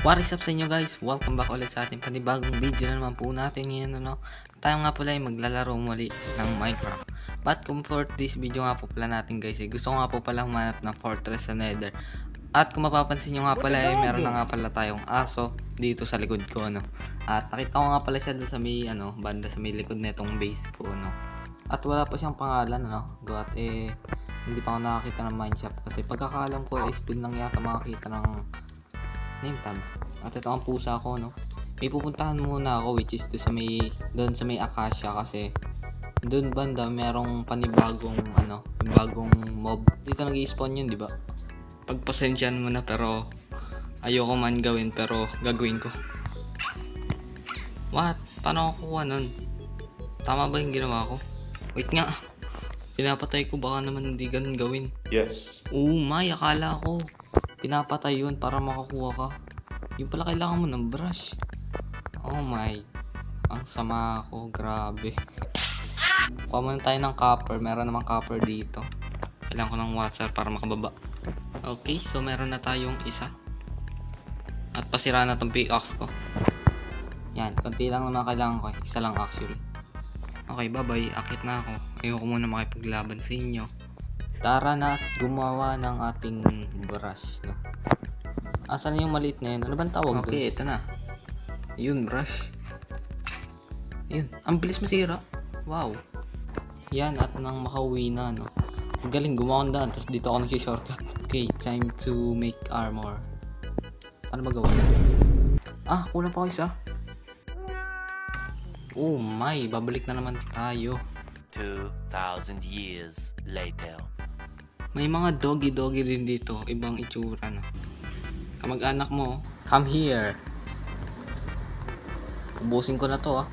What is up sa inyo guys? Welcome back ulit sa ating panibagong video na naman po natin ngayon, ano. Tayo nga pala ay maglalaro muli ng Minecraft. But kung for this video nga po pala natin guys, gusto ko nga po pala humanap ng fortress sa Nether. At kung mapapansin nyo nga pala meron na nga pala tayong aso dito sa likod ko, ano. At nakita ko nga pala siya doon sa may banda sa may likod nitong base ko, ano. At wala pa siyang pangalan, ano. Got hindi pa ako nakakita ng mineshaft kasi pagkakaalam ko is doon lang yata makakita ng name tag. At ito ang pusa ko, no. May pupuntahan muna ako which is doon sa may Acacia kasi doon banda merong panibagong bagong mob. Dito nag-i-spawn yun, di ba? Pagpasensyahan mo na pero ayoko man gawin pero gagawin ko. What? Paano ako kuha nun? Tama ba yung ginawa ko? Wait nga. Pinapatay ko, baka naman hindi ganun gawin. Yes. Oh my, akala ko pinapatay yun para makakuha ka. Yung pala kailangan mo ng brush. Oh my, ang sama ko, grabe. Kuha muna tayo ng copper, meron namang copper dito. Kailangan ko ng water para makababa. Okay, so meron na tayong isa. At pasira na tong pickaxe ko. Yan, konti lang naman kailangan ko, isa lang actually. Okay, bye bye, akit na ako. Ayoko muna makipaglaban sa inyo. Tara na at gumawa ng ating brush, no? Asan yung maliit na yun? Ano bang tawag doon? Okay, ito na. Yun, brush. Yun, ang bilis masira. Wow. Yan, at nang makauwi na, no? Galing, gumawa ng daan, tapos dito ako nag-shortcut. Okay, time to make armor. Ano ba gawin na? Ah, kulang pa ako isa. Oh my, babalik na naman tayo. 2,000 years later. May mga doggy din dito, ibang itsura, no. Kamag-anak mo, come here. Ubusin ko na to, ah.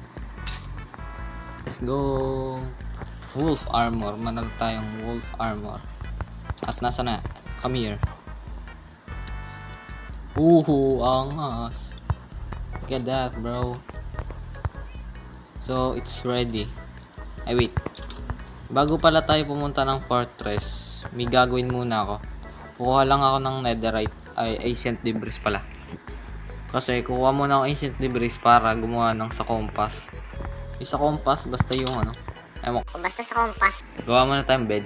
Let's go. Wolf armor, manalo tayong wolf armor. At nasa na? Come here. Angas. Look at that, bro. So it's ready. Ay wait. Bago pala tayo pumunta ng fortress, may gagawin muna ako. Kukuha lang ako ng netherite, ay ancient debris pala. Kasi kukuha muna ako ancient debris para gumawa ng sa compass. Yung sa compass, basta yung Basta sa compass. gawa muna tayong bed.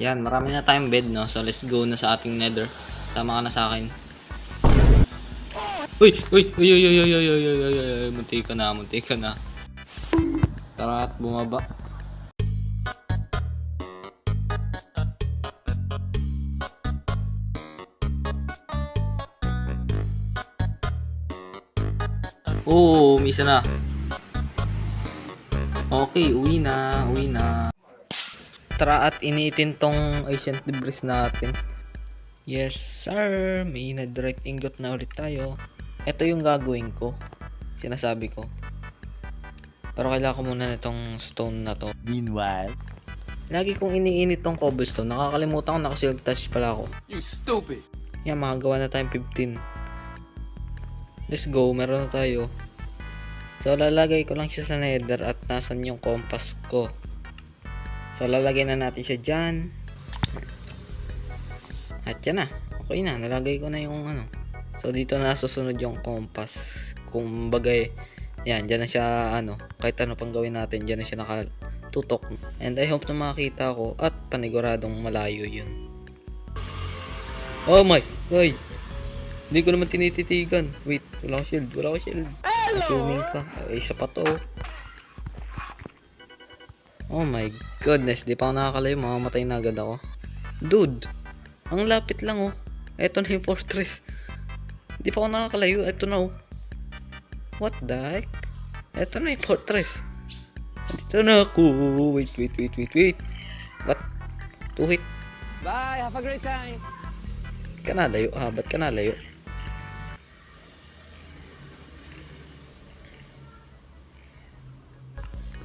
Yan, marami na tayong bed, no? So let's go na sa ating nether. Tama ka na sa akin. Uy! Munti ka na. Tara at bumaba. Oh, misa na. Okay, uwi na. Tara at iniitin tong ancient debris natin. Yes, sir. May netherite ingot na ulit tayo. Ito yung gagawin ko. Sinasabi ko. Pero kailangan ko muna nitong stone na to. Meanwhile, Lagi kong iniinit tong cobblestone. Nakakalimutan ko naka-silk touch pala ako. you stupid. Yan, makagawa na tayong 15. Let's go, meron na tayo. So, lalagay ko lang siya sa nether at nasan yung compass ko. So, lalagay na natin siya dyan. At yan na. Okay na, nalagay ko na yung So, dito na susunod yung compass. Kung bagay, yan, dyan na siya, kahit ano pang gawin natin, dyan na siya nakatutok. And I hope na makakita ko at paniguradong malayo yun. Oh my, oy! Hindi ko naman tinititigan. Wait, wala ko shield. Assuming ka. Ay, isa pa to. Oh my goodness, di pa ako nakakalayo. Mamamatay na agad ako. Dude, ang lapit lang, oh. Eto na yung fortress. Di pa ako nakakalayo. Eto na, oh. What the heck? Eto na yung fortress. Dito na ako. Wait. What? 2 hit. Bye, have a great time. Kanalayo, ba't kanalayo?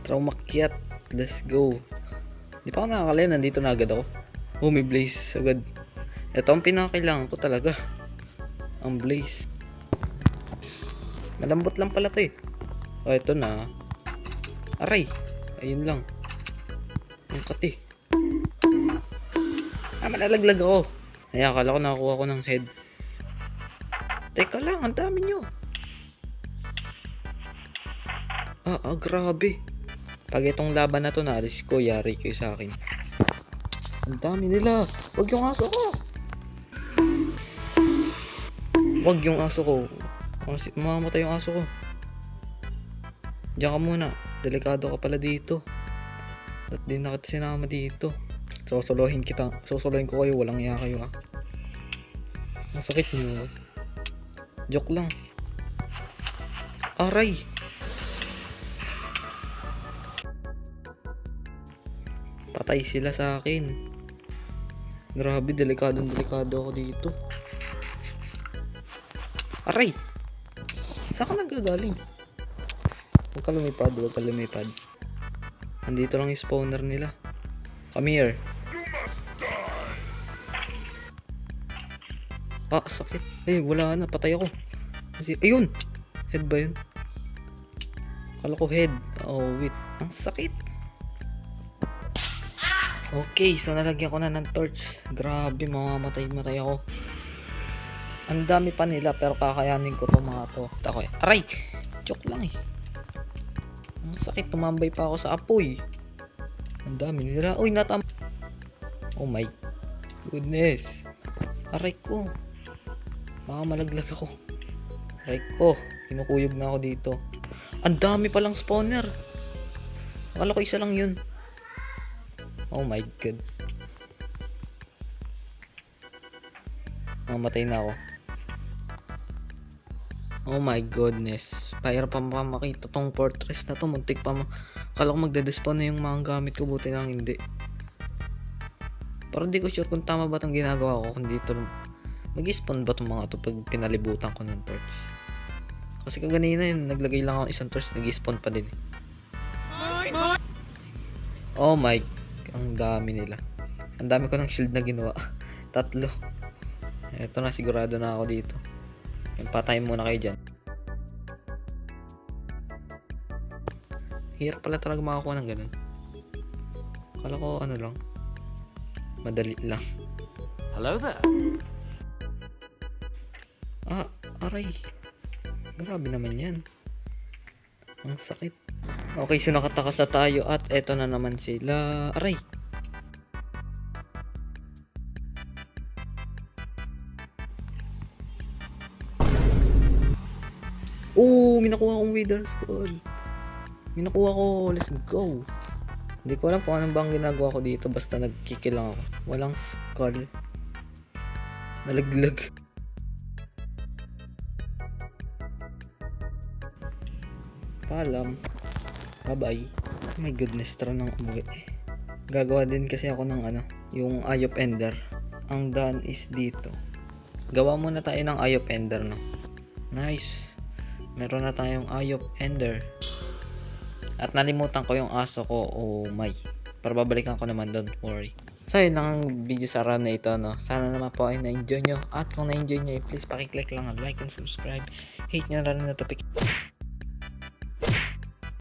Traumakyat. Let's go. Di pa ako nakakalayo, nandito na agad ako. Oh, may blaze agad. Ito ang pinakailangan ko talaga. Ang blaze. Malambot lang pala to eh. Oh, ito na. Aray. Ayun lang. Ang kati. Malalaglag ako. Ay, akala ko nakakuha ko ng head. Teka lang, ang dami nyo. Grabe. Pag itong laban na to naalis ko, yari kayo sa akin. Ang dami nila. Wag yung aso ko. Wag yung aso ko. Mamamatay yung aso ko. Diyan ka muna. Delikado ka pala dito. At di na kita sinama dito. Susuluhin ko kayo. Walang iya kayo ah. Ang sakit nyo. Joke lang. Aray. Patay sila sa akin. Grabe, delikado ako dito. Aray! Saan ka nagagaling? Huwag ka lumipad. Andito lang yung spawner nila. Come here. Sakit. Wala na. Patay ako. Ayun! Head ba yun? Kala ko head. Wait. Ang sakit. Okay, so nalagyan ko na ng torch. Grabe, mamamatay ako. Ang dami pa nila, pero kakayanin ko to mga to. Ako eh. Aray! Joke lang eh. Ang sakit, tumambay pa ako sa apoy. Ang dami nila. Uy, oh my goodness. Aray ko. Baka malaglag ako. Aray ko. Kinukuyog na ako dito. Ang dami palang spawner. Akala ko isa lang yun. Oh my god. Mamatay na ako. Oh my goodness. Pahirap pa makita tong fortress na to. Muntik pa Kala ko magde-despawn na yung mga gamit ko. Buti lang hindi. Pero di ko sure kung tama ba itong ginagawa ko. Kung dito mag-spawn ba itong mga to pag pinalibutan ko ng torch. Kasi kaganina yun, naglagay lang ako isang torch, nag-spawn pa din. Oh my. Ang dami nila. Ang dami ko ng shield na ginawa. 3. Eto na, sigurado na ako dito. Patayin muna kayo dyan. Hirap pala talaga makakuha ng ganun. Akala ko ano lang. Madali lang. Hello there. Aray. Grabe naman yan. Ang sakit. Okay, so nakatakas na tayo at eto na naman sila. Aray. Minakuha kong Wither Skull. Minakuha ko. Let's go. Hindi ko alam kung anong bang ginagawa ko dito. Basta nagkikil lang ako. Walang skull. Nalaglag. Paalam. Bye-bye. Oh my goodness, tara nang umuwi. Gagawa din kasi ako ng yung Eye of Ender. Ang done is dito. Gawa muna tayo ng Eye of Ender, no? Nice. Meron na tayong Eye of Ender. At nalimutan ko yung aso ko. Oh my. Para babalikan ko naman, don't worry. So yun lang ang video sa araw na ito, no? Sana naman po ay na-enjoy nyo. At kung na-enjoy nyo, please pakiclick lang ang like and subscribe. Hit nyo na rin na topic.